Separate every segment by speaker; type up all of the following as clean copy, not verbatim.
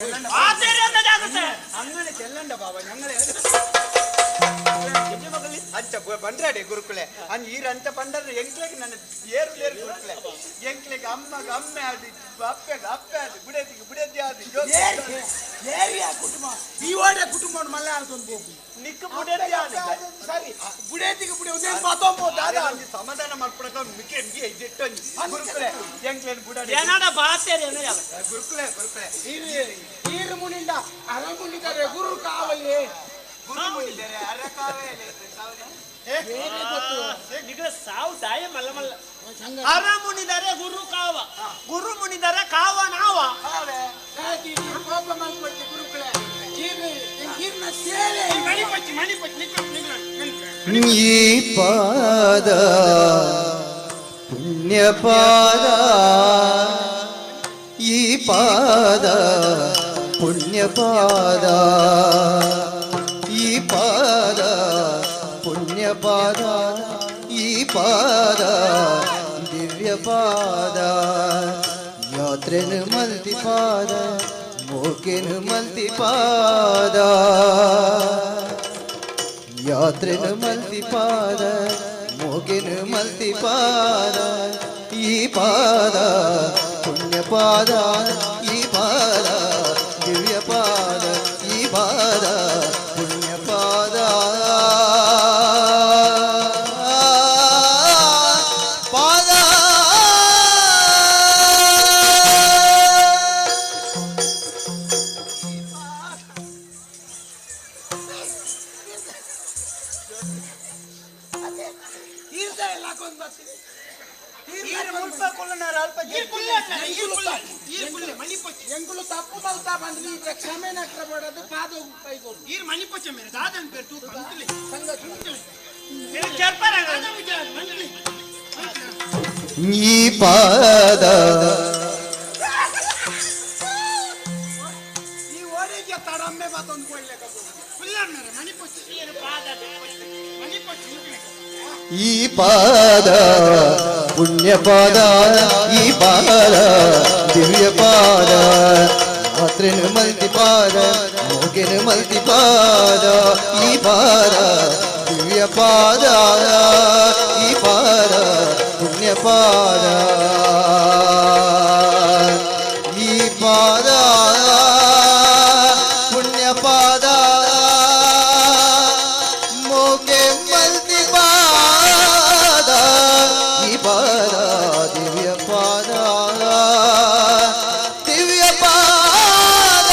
Speaker 1: അങ്ങനെ ചെല്ലണ്ട ബാബ ഞങ്ങളെ ಅಂಚ ಬಂದ್ರಾಡೆ ಗುರುಕುಲೆ ಅಂದ್ ಈರಂತ ಬಂದ್ರೆ ಎಂಕ್ಲೆಗೆ ನನ್ನ ಏರು ಲೇರು ಗುರುಕುಲೆ ಎಂಕ್ಲೆಗೆ ಅಮ್ಮಗ ಅಮ್ಮೆ ಆದಿ ಅಪ್ಪೆಗ ಅಪ್ಪೆ ಆದಿ ಬುಡೇದಿಗೆ ಬುಡೇದಿ ಆದಿ ಏರಿಯಾ ಕುಟುಂಬ ಈ ಓಡೆ ಕುಟುಂಬ ಮಲ್ಲ ಆಡ್ಕೊಂಡು ಹೋಗು ನಿಕ್ಕ ಬುಡೇದಿ ಆದಿ ಸರಿ ಬುಡೇದಿಗೆ ಬುಡೆ ಒಂದೇ ಮಾತೋಂಬೋ ದಾದಾ ಸಮಾಧಾನ ಮಾಡ್ಕೊಡಕ ಮಿಕೆ ಮಿಗೆ ಇದಿಟ್ಟೊಂದು ಗುರುಕುಲೆ ಎಂಕ್ಲೆನ್ ಬುಡಾಡಿ ಏನಾಡ ಬಾತೇರಿ ಏನೋ ಗುರುಕುಲೆ ಗುರುಕುಲೆ ಈರು ಮುನಿಂದ ಅರ ಮುನಿದರೆ ಗುರು ಕಾವಲ್ಲಿ
Speaker 2: ಸಾವು ದಾಯ ಮಲ್ಲ ಮಲ್ಲ ಅರ ಮುನಿದರೆ ಗುರು ಕಾವ ಗುರು ಮುನಿದರೆ ಕಾವ ನಾವ
Speaker 3: ಈ ಪಾದ ಪುಣ್ಯ ಪಾದ ಈ ಪಾದ ಪುಣ್ಯ ಪಾದ ಈ ಪಾದ ಪುಣ್ಯ ಪಾದ ಈ ಪಾದ ದಿವ್ಯ ಪಾದ ಯಾತ್ರೆನು ಮಲ್ತಿ ಪಾದ ಮೋಕೆನು ಮಲ್ತಿ ಪಾದ ಯಾತ್ರೆನು ಮಲ್ತಿ ಪಾದ ಮೋಕೆನು ಮಲ್ತಿ ಪಾದ ಈ ಪಾದ ಪುಣ್ಯ ಪಾದ ಈ ಪಾದ ದಿವ್ಯ ಪಾದ ಈ ಪಾದ ಪುಣ್ಯ ಪಾದ ಪಾದ
Speaker 1: ಎಂಗುಲು ತಪ್ಪು ಬಲ್ತಾ ಬಂದ್ರಿ ಈಗ ಕ್ಷಮೆ ನಕ್ರಬಡದು ಪಾದ ಕೈಗೊಂಡು
Speaker 2: ಈರ್ ಮನಿ ಪಚ್ಚ ಮೇರೆ ದಾದನ್ ಪೇರ್ ತೂ ಕಂತಲೆ
Speaker 1: ಸಂಗತಿ
Speaker 2: ಮೇರೆ ಚರ್ಪರ
Speaker 3: ಈ ಪಾದ
Speaker 1: ಈ ಓಡಿಗೆ ತಡಮ್ಮೆ ಮತ್ತೊಂದು ಕೊಡ್ಲೇಬೇಕು
Speaker 2: ಫುಲ್ಲ ಮೇರೆ ಮನಿ ಪಚ್ಚ ಈರ್ ಪಾದ ಮನಿ ಪಚ್ಚ
Speaker 3: ಈ ಪಾದ ಪುಣ್ಯ ಪಾದ ಈ ಪಾದ ದಿವ್ಯ ಪಾದ ಯಾತ್ರೆನು ಮಲ್ತಿ ಪಾದ ಮೋಗೆನು ಮಲ್ತಿ ಪಾದ ಈ ಪಾದ ದಿವ್ಯ ಪಾದ ಈ ಪಾದ ಪುಣ್ಯ ಪಾದ ಈ ಪಾದ ಪುಣ್ಯ ಪಾದ ಮೋಗೆ ಮಲ್ತಿ ಪಾದ ಈ ಪಾದ ದಿವ್ಯ ಪಾದ ದಿವ್ಯ ಪಾದ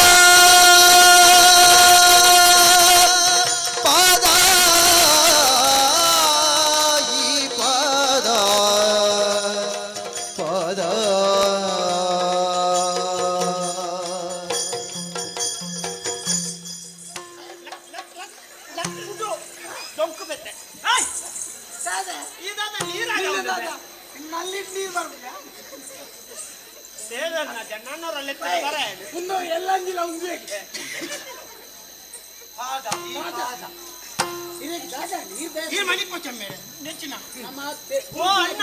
Speaker 3: ಪಾದ ಈ ಪಾದ ಪಾದ
Speaker 2: ಡೊಂಕು ಬೆತ್ತೆ ಹಾಯ್ ಸಾದೆ ಇದಾದ ನೀರಾಗ
Speaker 1: ನಲ್ಲಿ ನೀರು ಬರ್ಬೇಕಾ
Speaker 2: ಸೇದನ್ನ ಜನ್ನನವರ ಲೆಕ್ಕ ಬರ
Speaker 1: ಇನ್ನು ಎಲ್ಲಂದಿಲ್ಲ ಉಂಗ್ಲಿಕ್ಕೆ ಪಾದ ಈ ಪಾದ ಇದಕ್ಕೆ ಜಾಗ ನೀರು ಬೇಕು
Speaker 2: ಈ ಮನಿ ಪಚ್ಚ ಮೇರೆ ನೆಚ್ಚಿನ
Speaker 1: ನಮ್ಮ
Speaker 2: ಓ ಅಣ್ಣ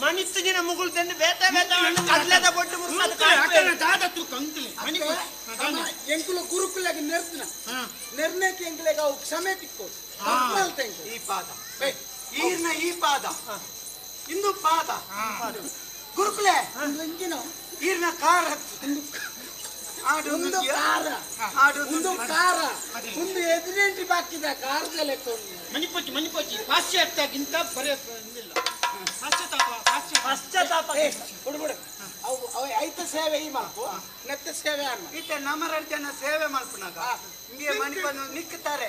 Speaker 2: ಮನಿತ್ತಿಗಿನ ಮುಗುಳು ತಂದು ಬೇತ ಬೇತ ಕಡ್ಲೆದ ಬೊಟ್ಟು ಮುರ್ಸದ ಕಾಕನ ದಾದ ತು ಕಂಕಲಿ ಮನಿ
Speaker 1: ಎಂಕುಲು ಗುರುಕುಲಗೆ ನೆರ್ತಿನ ನಿರ್ಣಯಕ್ಕೆ ಎಂಕುಲೆಗೆ ಅವು ಕ್ಷಮೆ ತಿಕ್ಕೋದು ಈ ಪಾದ ಈರ್ನ ಈ ಪಾದ ಇಂದು ಪಾದ ಗುರುಕುಲೆ ಎಂಕಿನ ಈರ್ನ ಕಾರ ಒಂದು ಕಾರ ಒಂದು ಕಾರ ಒಂದು ಎದುರೇಂಟಿ ಬಾಕಿದ ಕಾರದಲ್ಲೇ
Speaker 2: ಮನಿ ಪಚ್ಚಿ ಪಾಶ್ಚಾತ್ಯಕ್ಕಿಂತ ಬರೇ ಇಲ್ಲ ಪಶ್ಚಾತ್ತಾಪ
Speaker 1: ಬಿಡು ಅವು ಅವ ಐತ ಸೇವೆ ಈ ಮಾಡ್ಕೊ ನೆತ್ತ ಸೇವೆ ಅನ್ನ ಈತ ನಮ್ಮರ ಜನ ಸೇವೆ ಮಾಡ್ಕೊನಾಗ ಹಿಂಗೆ ಮನಿ ಬಂದು ನಿಕ್ಕುತ್ತಾರೆ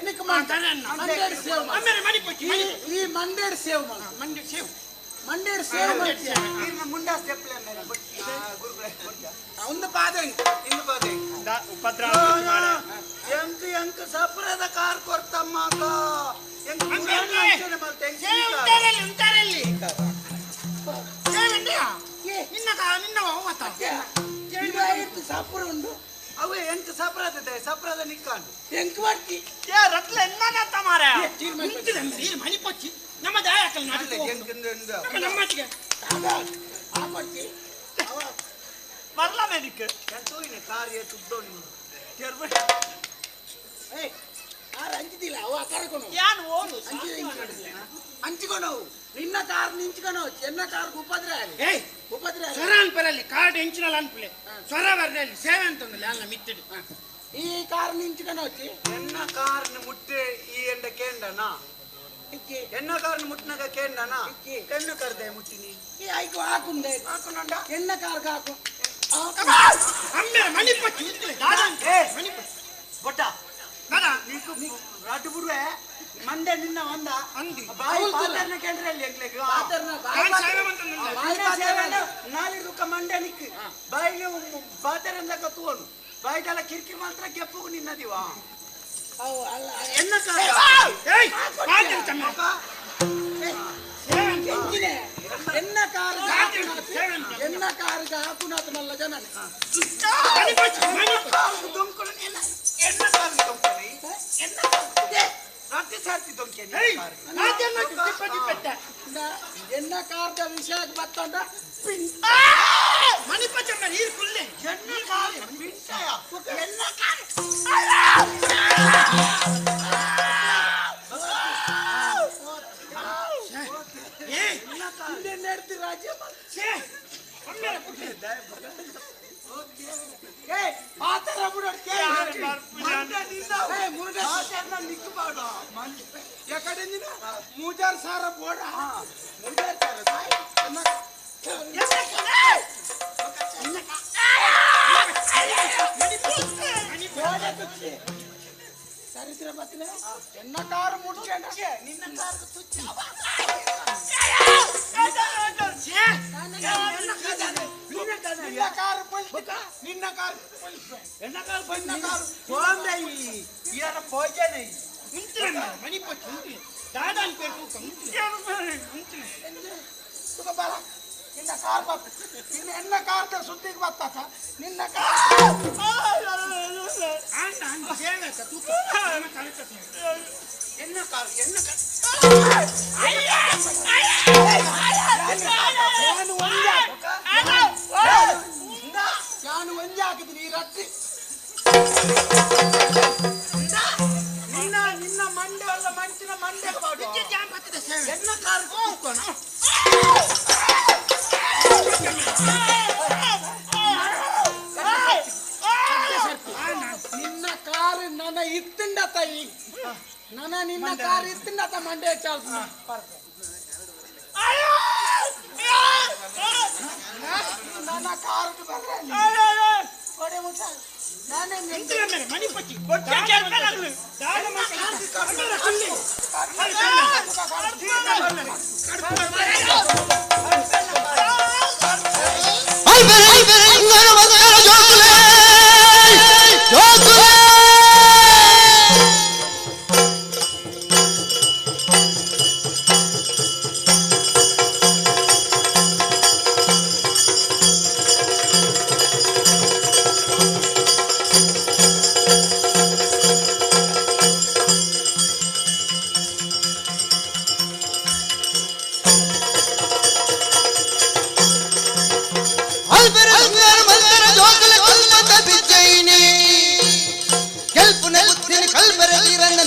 Speaker 1: ಈ ಮಂಡೇಡ್ ಸೇವ್ ಮಾಡ ಮಂಡೇಡ್ ಸೇವ್ ಮಾಡ್ತೀಯ ಮುಂಡಾ ಸ್ಟೆಪ್ಲೆ ಮೇಲೆ ಗುರುಗಳೇ ಒಂದು ಪಾದ ಇನ್ನು ಪಾದ
Speaker 2: ಉಪದ್ರ
Speaker 1: ಎಂಕ ಸಪ್ರದ ಕಾರ್ ಕೊಡ್ತಮ್ಮ ಸಪ್ರ ಉಂಡು ಅವು ಎಂಕ ಸಪ್ರದ ಸಪ್ರದ ನಿಕ್ಕಾಂಡು ಎಂಕ ಮಾಡ್ತಿ
Speaker 2: ರತ್ಲ ಎನ್ನ ಮಾರ ಮನಿ ಪಚ್ಚಿ ನಮ್ಮ ದಾಯಕಲ್
Speaker 1: ಎಂಕ
Speaker 2: ನಮ್ಮತ್ತಿಗೆ
Speaker 1: ಆಪತ್ತಿ
Speaker 2: ಮರಲ ಮೇಲಿಕ್ಕೆ
Speaker 1: ಎಂತೋಗಿನ ಕಾರ್ಯ ತುದ್ದೋನಿ
Speaker 4: ಏಯ್ ಕಾರ್ ಹಂಚಿದಿಲ್ಲ ಅವ ಕರ್ಕೊಂಡು
Speaker 2: ಯಾನು ಓನು
Speaker 4: ಹಂಚಿಕೊಂಡು ನಿನ್ನ ಕಾರ್ ನಿಂಚ್ಕೊಂಡು ಎನ್ನ ಕಾರ್ ಉಪದ್ರ
Speaker 5: ಏಯ್
Speaker 4: ಉಪದ್ರ
Speaker 5: ಸ್ವರ ಅನ್ಪರಲ್ಲಿ ಕಾರ್ಡ್ ಹೆಂಚಿನಲ್ಲ ಅನ್ಪಲೆ ಸ್ವರ ಬರ್ದಲ್ಲಿ ಸೇವೆ ಅಂತಂದಲ್ಲಿ ಅಲ್ಲ ಮಿತ್ತಿಡಿ
Speaker 4: ಈ ಕಾರ್ ನಿಂಚ್ಕೊಂಡು వచ్చి
Speaker 1: ಎನ್ನ ಕಾರ್ನ ಮುಟ್ಟೆ ಈ ಎಂಡ ಕೇಂಡನಾ
Speaker 4: ಇಕ್ಕಿ
Speaker 1: ಎನ್ನ ಕಾರ್ನ ಮುಟ್ಟಿನಾಗ ಕೇಂಡನಾ
Speaker 4: ಇಕ್ಕಿ.
Speaker 1: ಕಣ್ಣು ಕರ್ದೆ ಮುಟ್ಟಿನಿ
Speaker 4: ಈ ಐಕು ಹಾಕುಂಡೆ
Speaker 1: ಹಾಕೊಂಡ
Speaker 4: ಎನ್ನ ಕಾರ್ಗೆ ಹಾಕು
Speaker 5: ಅಮ್ಮೆ ಮನಿ ಪಚ್ಚಿ ಉಂಟಲೆ
Speaker 1: ಏ
Speaker 5: ಮನಿ ಪಚ್ಚಿ
Speaker 1: ಗೊಟ್ಟ
Speaker 5: ನಡ
Speaker 1: ನೀಕು ರಾಟು ಬಿಡುವೆ ಮಂಡೆ ನಿನ್ನ ಒಂದ
Speaker 5: ಅಂದಿ
Speaker 1: ಬಾಯಿ ಪಾತರ್ನ ಕೇಂದ್ರ ಅಲ್ಲಿ ಎಂಕ್ಲೆಗ್
Speaker 4: ಪಾತರ್ನ
Speaker 5: ಕಾನ್ ಸೇವೆ ಅಂತಂದ್ರೆ
Speaker 4: ಬಾಯಿ ಪಾತರ್ನ
Speaker 1: ನಾಲಿ ರುಕ್ಕ ಮಂಡೆ ನಿಕ್ ಬಾಯಿಗೆ ಬಾತರಂದ ಕತ್ತುವನು ಬಾಯಿದೆಲ್ಲ ಕಿರಿಕಿರಿ ಮಾತ್ರ ಗೆಪ್ಪುಗು ನಿನ್ನದಿವ
Speaker 4: ಅವು ಅಲ್ಲ
Speaker 1: ಎನ್ನ ಕಾರ್
Speaker 5: ಏಯ್ ಪಾತ್ರ ಚಮ್ಮ
Speaker 4: ಸೇವೆ ಹೆಂಚಿನೆ ಎನ್ನ ಕಾರ್ಗೆ
Speaker 5: ಸೇವೆ ಅಂತ
Speaker 4: ಎನ್ನ ಕಾರ್ಗೆ ಹಾಕುನಾತ ಮಲ್ಲ ಜನ
Speaker 5: ಮನಿ ಪಚ್ಚಿ ಮನಿ ಪಚ್ಚಿ
Speaker 1: ದೊಂಕೊಳು ಎನ್ನ ಕಾರ್ ದೊಂಕೊಳಿ ಎನ್ನ ಕಾರ್ ರಾತ್ರಿ ಸಾರ್ತಿ ದೊಂಕೆನಿ
Speaker 5: ಏಯ್ ನಾದೇನ ಟಿಪ್ಪಿ ಪೆಟ್ಟ
Speaker 4: ಎನ್ನ ಕಾರ್ದ ವಿಷಯಕ್ಕೆ ಬತ್ತಂಡ
Speaker 5: ಮನಿ ಪಚ್ಚ ನೀರು ಕುಲ್ಲೆ
Speaker 1: ಎನ್ನ ಕಾರ್ ಬಿಂಟಯ ಎನ್ನ ಕಾರ್
Speaker 5: ಏಯ್
Speaker 4: ಹಿಂದೆ ನೆಡ್ತಿ ರಾಜ್ಯ
Speaker 5: ಛೇ ಅಮ್ಮೆ ಪುಟ್ಟಿ
Speaker 4: ಏ ಪಾತರ ಬಿಡು
Speaker 5: ಯಾರು ಬರ್ಪುಜಾನ
Speaker 4: ಏ ಮುರುಗ
Speaker 1: ಬಾತರ್ನ ನಿಕ್ಕಬಾಡ
Speaker 4: ಎಕಡೆ ನಿನ್ನ ಮೂಜಾರ್ ಸಾರ ಬೋಡ ಮೂಜಾರ್ ಸಾರ ಸಾಯಿ ಬೋಡ ತುಚ್ಚಿ ಸರಿತ್ರ ಬತ್ತನೆ ಎನ್ನ ಕಾರು ಮುಟ್ಕೊಂಡ
Speaker 1: ನಿನ್ನ ಕಾರ್ ತುಚ್ಚ
Speaker 4: ನಿನ್ನ ಕಾರು ಪೊಲ್ಸ್ಬೇಕ ನಿನ್ನ ಕಾರು
Speaker 1: ಎನ್ನ ಕಾರ್ ಬಣ್ಣ ಕಾರ್ ಹೋಂದೈ ಇಯರ ಪೋಜನೆ
Speaker 5: ಮುಂಚಿನ ಮನಿ ಪಚ್ಚಿ ಮುಂಚಿನ ದಾದಾನ್ ಪೇರ್ ತೂಕ ಮುಂಚಿನ
Speaker 4: ತುಕ ಬಾರ ನಿನ್ನ ಕಾರ್ ಬಾಪ ನಿನ್ನ ಎನ್ನ ಕಾರ್ದ ಸುದ್ದಿಗೆ ಬತ್ತಾಕ ನಿನ್ನ ಕಾರ್
Speaker 5: ಆಂಡ ಅಂದ ಸೇವೆ ತೂಕ ಕಲಿತ
Speaker 1: ಎನ್ನ ಕಾರ್
Speaker 4: ನಾನು ಒಂಜಿ ಹಾಕಿದ್ದೀನಿ ಈ ರತ್ತಿ
Speaker 1: ನಿನ್ನ ನಿನ್ನ ಮಂಡೆ ಅಲ್ಲ ಮಂಚಿನ ಮಂಡೆ ಪಾಡು
Speaker 5: ಜಾಂಪತ್ಯದ ಸೇವೆ
Speaker 1: ಎನ್ನ ಕಾರ್ ಕೂಕೋಣ
Speaker 4: ನಿನ್ನ ಕಾರ್ ನನ್ನ ಇತ್ತಿಂಡ ತಾಯಿ ನನ್ನ ನಿನ್ನ ಕಾರ್ ಇತ್ತಿಂಡ ತ ಮಂಡೆ ಚಾಲ್ಸ ನನ್ನ ಕಾರ್ ಬರ್ರೆ ಕೊಡೆ ಮುಟ್ಟ ನಾನೇ
Speaker 5: ಮುಂಚಿನ ಮೇಲೆ ಮನಿ ಪಚ್ಚಿ ಒಟ್ಟೆ ಕೇಳ್ತಾನಲ್ಲ ದಾದ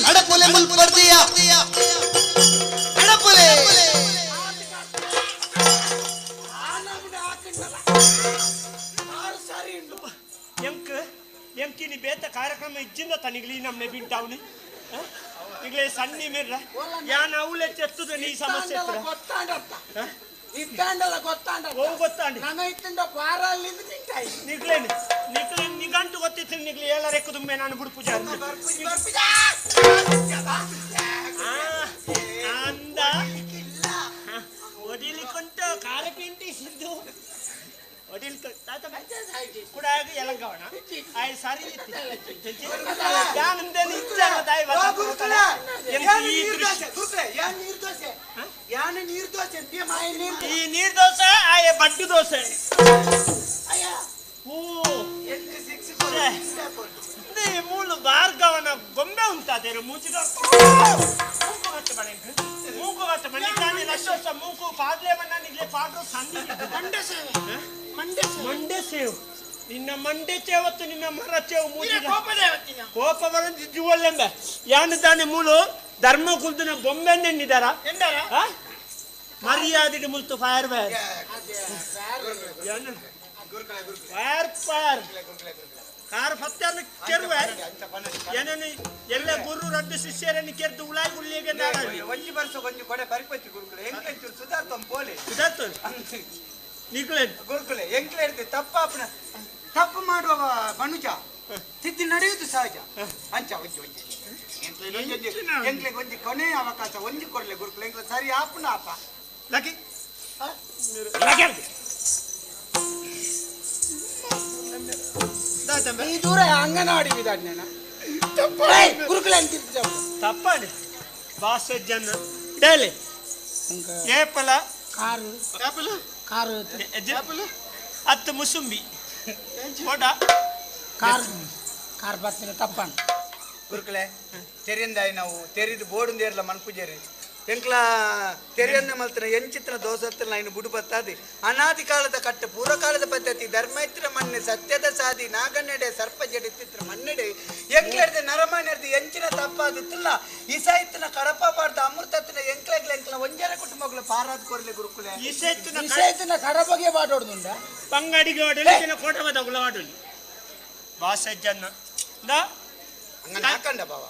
Speaker 3: ನಡಪುಲೆ ಮುಲ್ಪರ್ದಿಯ ನಡಪುಲೆ
Speaker 4: ಆನಂದ ಹಾಕಿಂಡಲ್ಲ ಕಾರ್ ಸರಿ ಉಂಟು
Speaker 2: ಎಂಕಿನಿ ಬೇತ ಕಾರ್ಯಕ್ರಮ ಇಜ್ಜಿಂದ ತನಿಗ್ಲಿ ನಮ್ನೆ ಬಿಂಟಾವ್ನಿ ಈಗಲೇ ಸಣ್ಣಿ ಮೇರ್ರ ಯಾನ್ ಅವಳೆ ಚೆತ್ತದ ನೀ ಸಮಸ್ಯೆ
Speaker 4: ಗೊತ್ತಾಂಡತ್ತ ಇದ್ದಾಂಡಲ್ಲ ಗೊತ್ತಾಂಡ
Speaker 2: ಓ ಗೊತ್ತಾಂಡಿ
Speaker 4: ನನ್ನ ಇತ್ತಿಂದ ಪಾರಲ್ಲಿಂದ ನಿಂತಾಯಿ
Speaker 2: ನಿಗ್ಲೇನು ನಿಗಂಟು ಗೊತ್ತಿತ್ತು ನಿಗ್ಲಿ ಎಲ್ಲರೆಕ್ಕು ತುಂಬೆ ನಾನು ಬಿಡು ಪೂಜಾ ಅಂದ ಒಡಿಲಿಕ್ಕುಂಟು ಖಾರ ಪಿಂಟಿ ಸಿದ್ದು ಕೂಡ ಎಲಂಗವಣ ಆಯ್ ಸಾರಿ ಯಾನಂದೆ ನಿಜ ತಾಯಿ ಈ ನೀರ್ ದೋಸೆ ಆಯ ಬಡ್ಡು ದೋಸೆ ಹೂ ಮೂಲು ಭಾರ್ಗವನ ಗೊಂಬೆ ಉಂಟಾದೇರು ಮೂಚಿದ ಮೂಕು ಮತ್ತೆ ಮನೆ ಕಾಣಿ ಲಕ್ಷ ಮೂಕು ಪಾದ್ಲೆ ಬಣ್ಣ ನಿಗ್ಲೆ ಪಾಡ್ರು ಸಂದಿ ಮಂಡೆ ಸೇವೆ ನಿನ್ನ ಮಂಡೆ ಚೇವತ್ತು ನಿನ್ನ ಮರ ಚೇವು ಮೂಜಿದ
Speaker 5: ಕೋಪದೇ ಹೊತ್ತಿನ
Speaker 2: ಕೋಪ ಬರಂತಿದ್ದು ಒಳ್ಳೆಂಬ ಯಾನು ತಾನೆ ಮೂಲು ಧರ್ಮ ಕುಲ್ದಿನ ಬೊಂಬೆನ್ನೆನ್ನಿದಾರ
Speaker 5: ಎಂದಾರ
Speaker 2: ಮರ್ಯಾದೆ ಮುಲ್ತು ಫೈರ್ ಫೈರ್
Speaker 1: ಗುರುಕುಲೆ
Speaker 2: ಫೈರ್ ಫೈರ್ ಕಾರ್ ಫತ್ಯಾನ ಕೆರುವೆ ಏನನ್ನು ಎಲ್ಲ ಗುರು ರಡ್ಡು ಶಿಷ್ಯರನ್ನು ಕೆರ್ದು ಉಳಾಯಿ ಗುಳ್ಳಿಗೆ ನಾಡಲ್ಲಿ
Speaker 1: ಒಂಜಿ ಬರ್ಸ ಒಂಜಿ ಕೊಡೆ ಪರಿಪತ್ತಿ ಗುರುಕುಲೆ ಎಂಕ್ಲೆಂಚೂರು ಸುಧಾರ್ತಂ ಪೋಲೆ
Speaker 2: ಇದಾತು ನಿಕ್ಲೆ
Speaker 1: ಗುರುಕುಲೆ ಎಂಕ್ಲೆ ತಪ್ಪು ಮಾಡುವ ಮನುಜ ತಿದ್ದಿ ನಡೆಯುವುದು ಸಹಜ ಅಂಚ ಒಂಜಿ ಎಂಕ್ಲೆಗೆ ಒಂಜಿ ಕೊನೆ ಅವಕಾಶ ಒಂಜಿ ಕೊಡ್ಲೆ ಗುರುಕುಲೆ ಎಂಕ್ಲೆ ಸರಿ ಆಪುನ ಆಪ
Speaker 2: ಲಕ್ಕಿ
Speaker 4: ಈ ದೂರ ಅಂಗನವಾಡಿ ವಿಧಾನ ಗುರುಕುಲ ಅಂತ
Speaker 2: ತಪ್ಪಾಡಿ ಭಾಷೆ ಜನ ಡೇಲಿ ಏಪಲ
Speaker 4: ಕಾರು ಕಾರು
Speaker 2: ಹತ್ತು ಮುಸುಂಬಿ ಓಡ
Speaker 4: ಕಾರು ಕಾರ್ ಬರ್ತೀನಿ ತಪ್ಪಣ್ಣ
Speaker 1: ಗುರುಕುಲೆ ತೆರಿಂದಾಯಿ ನಾವು ತೆರಿದು ಬೋಡುಂದೇರ್ಲ ಮನ್ಪುಜೇರಿ ಎಂಕ್ಲ ತೆರೆಯನ್ನ ಮಲ್ತನ ಎಂಚಿತ್ರ ದೋಸತ್ರ ಇನ್ನು ಬುಡು ಬತ್ತಾದಿ ಅನಾದಿ ಕಾಲದ ಕಟ್ಟ ಪೂರ್ವಕಾಲದ ಪದ್ಧತಿ ಧರ್ಮೈತ್ರ ಮಣ್ಣೆ ಸತ್ಯದ ಸಾದಿ ನಾಗಣ್ಣೆಡೆ ಸರ್ಪ ಜಡಿತಿತ್ರ ಮಣ್ಣೆಡೆ ಎಂಕ್ಲೆಡ್ದೆ ನರಮಾನ್ಯರ್ದು ಎಂಚಿನ ತಪ್ಪಾದಿತ್ತಿಲ್ಲ ಇಸಾಯ್ತಿನ ಕಡಪ ಪಾಡ್ದ ಅಮೃತತ್ತಿನ ಎಂಕ್ಲೆಗ್ಲ ಒಂಜರ ಕುಟುಂಬಗಳು ಪಾರಾದ ಕೊರ್ಲೆ ಗುರುಕುಲೆ
Speaker 4: ವಿಷಯத்திನ ಕಡಬಗೆ ಮಾತಾಡುದುಂಡ
Speaker 2: ಪಂಗಡಿಗೆ ಹೊಡಲಿ ಕೋಟಮದ ಗುಳ ಹೊಡಲಿ ಭಾಷೆ ಜನ
Speaker 1: ಹಂಗ ಹಾಕಂಡ ಬಾವ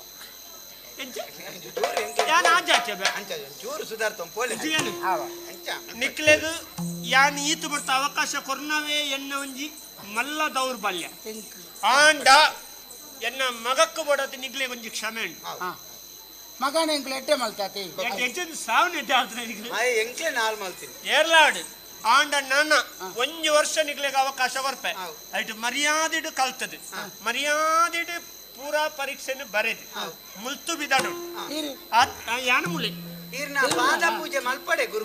Speaker 2: ಯಾನ್ ಆಜಾಚೆ
Speaker 1: ಚೂರು ಸುಧಾರ್ತಂ ಪೋಲೆ
Speaker 2: ನಿಕ್ಲೆಗ್ ಯಾನ್ ಈತು ಬರ್ತ ಅವಕಾಶ ಕೊರ್ನವೇ ಎನ್ನ ಒಂಜಿ ಮಲ್ಲ ದೌರ್ಬಲ್ಯ ಆಂಡ ಎನ್ನ ಮಗಕ್ಕು ಬಡತಿ ನಿಕ್ಲೆಗ್ ಒಂಜಿ ಕ್ಷಮೆ ಉಂಟು
Speaker 4: ಮಗನ ಎಂಕ್ಲೆ ಎಟ್ಟೆ ಮಲ್ತಾತಿ
Speaker 2: ಸಾವನ್ ಎಡ್ಡೆ
Speaker 1: ಎಂಕ್ಲೆ ನಾಲ್ ಮಲ್ತೀನಿ
Speaker 2: ಏರ್ಲಾಡು ಆಂಡ ನಾನ ಒಂಜಿ ವರ್ಷ ನಿಕ್ಲೆಗ್ ಅವಕಾಶ ಕೊರ್ಪೆ ಐಟು ಮರ್ಯಾದಿಡು ಕಲ್ತದು ಮರ್ಯಾದಿಡು ಪೂರಾ ಪರೀಕ್ಷೆನ ಬರೆದು ಮುಲ್ತು ಬಿದಾಡು ಯಾನ ಮುಳಿ
Speaker 1: ಈರ್ನ ಪಾದ ಪೂಜೆ ಮಲ್ಪಡೆ ಗುರು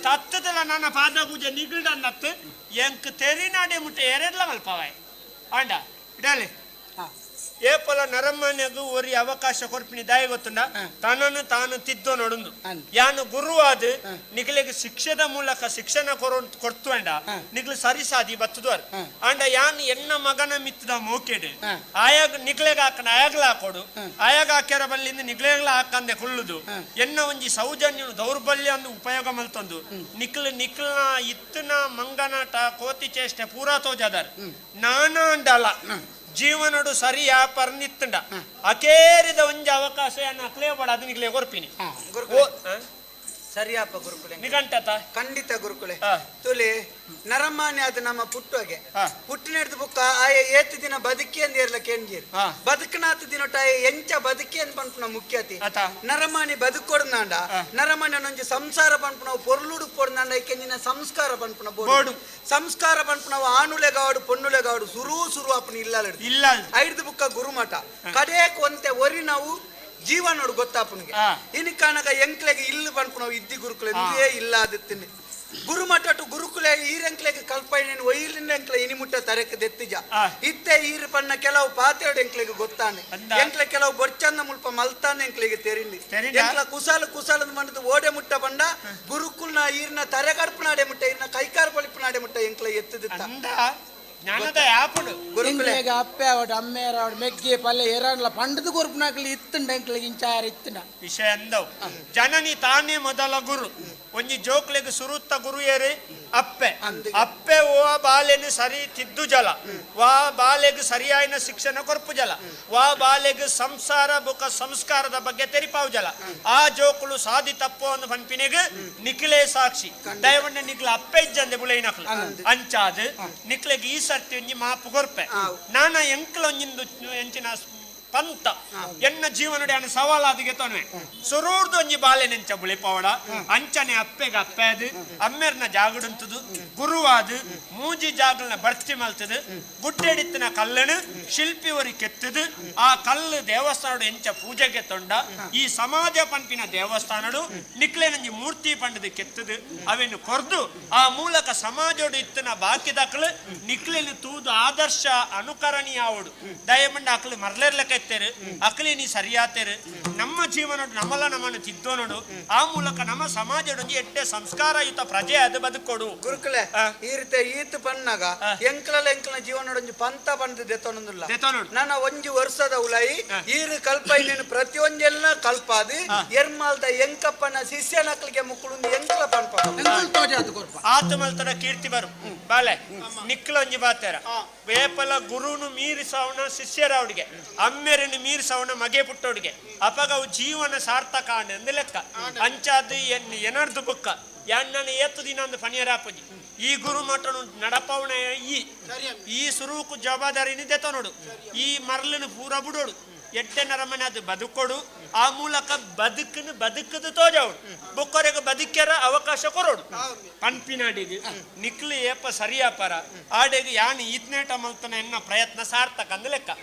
Speaker 2: ತತ್ತದಲ್ಲ ನನ್ನ ಪಾದ ಪೂಜೆ ನಿಗಲ್ಡ ಅನ್ನತ್ತು ಎಂಕ್ ತೆರಿನಾಡೆ ಮುಟ್ಟೆ ಎರಡ್ಲ ಮಲ್ಪವಾಯ್ ಆಂಡ ಇಡಲಿ ಏಪಲ ನರಮನೆಗೂ ಒರಿ ಅವಕಾಶ ಕೊರ್ಪಿನಿ ದಾಯ ಗೊತ್ತುಂಡ ತನ್ನನ್ನು ತಾನು ತಿದ್ದೋ ನೋಡುಂದು ಯಾನು ಗುರುವಾದ ನಿಗ್ಲಿಗೆ ಶಿಕ್ಷದ ಮೂಲಕ ಶಿಕ್ಷಣ ಕೊಡ್ತು ಅಂಡ ನಿಗ್ಲು ಸರಿ ಸಾದಿ ಬತ್ತುದವರ್ ಅಂಡ ಯಾನು ಎನ್ನ ಮಗನ ಮಿತ್ತದ ಮೋಕೆಡು ಆಯಾಗ ನಿಗ್ಲೆಗ ಹಾಕನ ಆಯಾಗ್ಲ ಹಾಕೋಡು ಆಯಾಗ ಹಾಕ್ಯಾರ ಬಲ್ಲಿಂದ ನಿಗ್ಲೆಗ್ಲ ಹಾಕಂದೆ ಕುಳ್ಳುದು ಎನ್ನ ಒಂಜಿ ಸೌಜನ್ಯ ದೌರ್ಬಲ್ಯ ಅಂದು ಉಪಯೋಗ ಮಲ್ತೊಂದು ನಿಕ್ಲನ ಇತ್ತನ ಮಂಗನಾಟ ಕೋತಿ ಚೇಷ್ಟೆ ಪೂರಾ ತೋಜಾದಾರ್ ನಾನಾ ಅಂಡಲ್ಲ ಜೀವನಡು ಸರಿಯಾ ಪರ್ನಿತ್ತಂಡ ಅಕೇರಿದ ಒಂಜಿ ಅವಕಾಶ ಅಕ್ಲೇ ಬಡ ಅದು ನಿಗ್ಲೇ ಕೊರ್ಪಿನಿ
Speaker 1: ಸರಿಯಪ್ಪ ಗುರುಕುಲೆ
Speaker 2: ನಿಘಂಟತ
Speaker 1: ಖಂಡಿತ ಗುರುಕುಲೆ ತುಲಿ ನರಮಾನ್ಯ ಅದು ನಮ್ಮ ಪುಟ್ಟುಗೆ ಪುಟ್ಟಿನ ಬುಕ್ಕ ಆಯ ಏತು ದಿನ ಬದುಕಿ ಅಂದಿರ್ಲ ಕೇಂಜೀರ್ ಬದುಕನಾತ ದಿನೊಟ್ಟ ಎಂಚ ಬದುಕಿ ಅಂತ ಪಂಪುನ ಮುಖ್ಯತಿ ನರಮಾನಿ ಬದುಕೊಡ್ನಾಂಡ ನರಮಾನಿ ನೊಂಜಿ ಸಂಸಾರ ಪಂಪುನ ಪೊರ್ಲುಡು ಪೊಡ್ನಾಂಡ ಕೆಂಜಿನ ಸಂಸ್ಕಾರ ಪಂಪುನ ಬೋಡು ಸಂಸ್ಕಾರ ಪಂಪುನ ಆಣುಲೆಗಾಡು ಪೊನ್ನುಲೆಗಾಡು ಸುರು ಅಪ್ಪನ ಇಲ್ಲ ಐದು ಬುಕ್ಕ ಗುರುಮಠ ಕಡೆಕ್ ಒಂತೆ ಒರಿ ನಾವು ಜೀವನೋಡು ಗೊತ್ತಾಪನಿಗೆ ಇನ್ನು ಕಾಣಕ ಎಂಕ್ಲೆಗೆ ಇಲ್ಲಿ ಪಂಪು ನಾವು ಇದ್ದಿ ಗುರುಕುಲೆ ಇಲ್ಲ ಆದಿತ್ತೀನಿ ಗುರುಮಠ ಗುರುಕುಲೆ ಈರೆಂಕ್ಲೆಗೆ ಕಲ್ಪನೆ ಒಯ್ಲಿನ ಎಂಕ್ಲೆ ಇನಿಮುಟ್ಟ ತರಕ್ಕೆ ದೆತ್ತಿಜ ಇತ್ತೆ ಈರು ಪಣ್ಣ ಕೆಲವು ಪಾತ್ರೆಡು ಎಂಕ್ಲೆಗೆ ಗೊತ್ತಾನೆ ಎಂಕ್ಲೆ ಕೆಲವು ಬೊಚ್ಚಂದ ಮುಲ್ಪ ಮಲ್ತಾನೆ ಎಂಕ್ಲೆಗೆ ತೆರಿಂಡಿ ಎಂಕ್ಲ ಕುಸಾಲ ಮಂಡದು ಓಡೆ ಮುಟ್ಟ ಬಂಡ ಗುರುಕುಲ್ನ ಈರ್ನ ತರೆಗಡ್ಪನಾಡೆ ಮುಟ್ಟ ಈರ್ನ ಕೈಕಾರ್ ಬಳಿಪನಾಡೆ ಮುಟ್ಟ ಎಂಕ್ಲೆ ಎತ್ತದಿತ್ತ
Speaker 2: ಜ್ಞಾನದ ಯಾಪುಡು
Speaker 4: ಗುರುಕುಲೆಗೆ ಅಪ್ಪೆ ಅವಡು ಅಮ್ಮೇರಾವಡು ಮೆಗ್ಗೆ ಪಲ್ಲೆ ಎರಡ್ಲ ಪಂಡದು ಗುರುಪುನಾಗ್ಲಿ ಇತ್ತುಂಡ ಎಂಕ್ಲೆಗೆ ಇಂಚಾರ ಇತ್ತುಂಡ
Speaker 2: ವಿಷಯ ಅಂದವು ಜನನಿ ತಾನೇ ಮೊದಲ ಗುರು ಒಂಜಿ ಜೋಕ್ಲೆಗೆ ಸುರುತ್ತ ಗುರು ಏರಿ ಅಪ್ಪೆ ಓ ಬಾಲೆನು ಸರಿ ತಿದ್ದು ಜಲ ವಾ ಬಾಲೆಗ್ ಸರಿಯಾಯಿನ ಶಿಕ್ಷಣ ಕೊರ್ಪು ಜಲ ವಾ ಬಾಲೆಗ್ ಸಂಸಾರ ಬುಕ ಸಂಸ್ಕಾರದ ಬಗ್ಗೆ ತೆರಿಪಾವು ಜಲ ಆ ಜೋಕುಲು ಸಾದಿ ತಪ್ಪು ಅಂದು ಪಂಪಿನೆಗ್ ನಿಕ್ಲೆ ಸಾಕ್ಷಿ ದಯವಣ್ಣ ನಿಕ್ಲ ಅಪ್ಪೆ ಇಜ್ಜಂದೆ ಬುಳೈನಕ್ಲು ಅಂಚಾದ್ ನಿಕ್ಲೆಗೆ ಈ ಸರ್ತಿ ಒಂಜಿ ಮಾಪು ಕೊರ್ಪೆ ನಾನ ಎಂಕ್ಲ ಒಂಜಿಂದು ಎಂಚಿನ ಪಂತ ಎನ್ನ ಜೀವನಡೆ ಅನ್ನ ಸವಾಲಾದಿಗೆ ತೊನ್ವೆ ಸುರೂರ್ದು ಒಂಜಿ ಬಾಲೆ ನೆಂಚ ಬುಳಿಪವಡ ಅಂಚನೆ ಅಪ್ಪೆಗೆ ಅಪ್ಪೆದು ಅಮ್ಮೆರ್ನ ಜಾಗಡುಂತದು ಗುರುವಾದು ಮೂಜಿ ಜಾಗಲ್ನ ಬರ್ತಿ ಮಲ್ತದು ಗುಡ್ಡೆಡಿತ್ತಿನ ಕಲ್ಲನು ಶಿಲ್ಪಿ ಒರಿ ಕೆತ್ತದು ಆ ಕಲ್ಲು ದೇವಸ್ಥಾನ ಎಂಚ ಪೂಜೆಗೆ ತೊಂಡ ಈ ಸಮಾಜ ಪಂಪಿನ ದೇವಸ್ಥಾನಡು ನಿಕ್ಲೆ ನಂಜಿ ಮೂರ್ತಿ ಪಂಡದು ಕೆತ್ತದು ಅವೆನ್ನು ಕೊರ್ದು ಆ ಮೂಲಕ ಸಮಾಜೋಡು ಇತ್ತನ ಬಾಕಿ ದಾಖಲು ನಿಕ್ಲೆನು ತೂದು ಆದರ್ಶ ಅನುಕರಣೀಯ ಅವಡು ದಯಮಂಡ ಅಕ್ಲು ಮರ್ಲೇರ್ಲಕ್ಕ ಎತ್ತೇರು ಅಕ್ಲಿ ನೀ ಸರಿಯಾತೇರು ನಮ್ಮ ಜೀವನ ನಮ್ಮಲ್ಲ ನಮ್ಮನ್ನು ತಿದ್ದೋನೋಡು ಆ ಮೂಲಕ ನಮ್ಮ ಸಮಾಜದೊಂದು ಎಡ್ಡೆ ಸಂಸ್ಕಾರಯುತ ಪ್ರಜೆ ಅದು ಬದುಕೊಡು
Speaker 1: ಗುರುಕುಲೆ ಈ ರೀತಿ ಈತ್ ಪನ್ನಾಗ ಎಂಕ್ಲ ಜೀವನೊಂದು ಪಂತ ಬಂದು ದೆತ್ತೊಂದಿಲ್ಲ ನನ್ನ ಒಂಜಿ ವರ್ಷದ ಉಲಾಯಿ ಈರು ಕಲ್ಪ ಇನ್ನೇನು ಪ್ರತಿಯೊಂದೆಲ್ಲ ಕಲ್ಪಾದು ಎರ್ಮಾಲ್ದ ಎಂಕಪ್ಪನ ಶಿಷ್ಯನಕ್ಲಿಗೆ ಮುಕ್ಕಳು ಎಂಕ್ಲ ಪಂಪ
Speaker 2: ಆತ ಮಲ್ತಡ ಕೀರ್ತಿ ಬರು ಬಾಲೆ ನಿಕ್ಲೊಂಜಿ ಬಾತೇರ ವೇಪಲ ಗುರುನು ಮೀರಿಸವನ ಶಿಷ್ಯರವಡಿಗೆ ಅಮ್ಮೆರನ್ನು ಮೀರಿಸವನ ಮಗೆ ಪುಟ್ಟೋಡಿಗೆ ಅಪಗವು ಜೀವನ ಸಾರ್ಥಕ ಅಂದ ಲೆಕ್ಕ ಅಂಚಾದು ಎನರ್ದು ಬುಕ್ಕ ಎಣ್ಣನ ಏತು ದಿನ ಒಂದು ಪನಿಯರಾಪಜಿ ಈ ಗುರು ಮಠನು ನಡಪವಣ ಈ ಸುರೂಕು ಜವಾಬ್ದಾರಿನಿ ದೆತ ನೋಡು ಈ ಮರಳನ್ನು ಪೂರ ಬಿಡೋಡು ಎಡ್ಡೆ ನರಮನೆ ಅದು ಬದುಕೊಡು ಆ ಮೂಲಕ ಬದುಕದು ತೋಜವಡು ಬೊಕ್ಕರೆಗೆ ಬದುಕ್ಯಾರ ಅವಕಾಶ ಕೊರೋಡು ಪಂಪಿನಾಡಿಗೆ ನಿಕ್ಲಿ ಏಪ ಸರಿಯಾಪರ ಆಡೆಗೆ ಯಾನು ಈತ್ನೇಟ ಮಲ್ತನ ಎನ್ನ ಪ್ರಯತ್ನ ಸಾರ್ಥಕ ಅಂದ ಲೆಕ್ಕ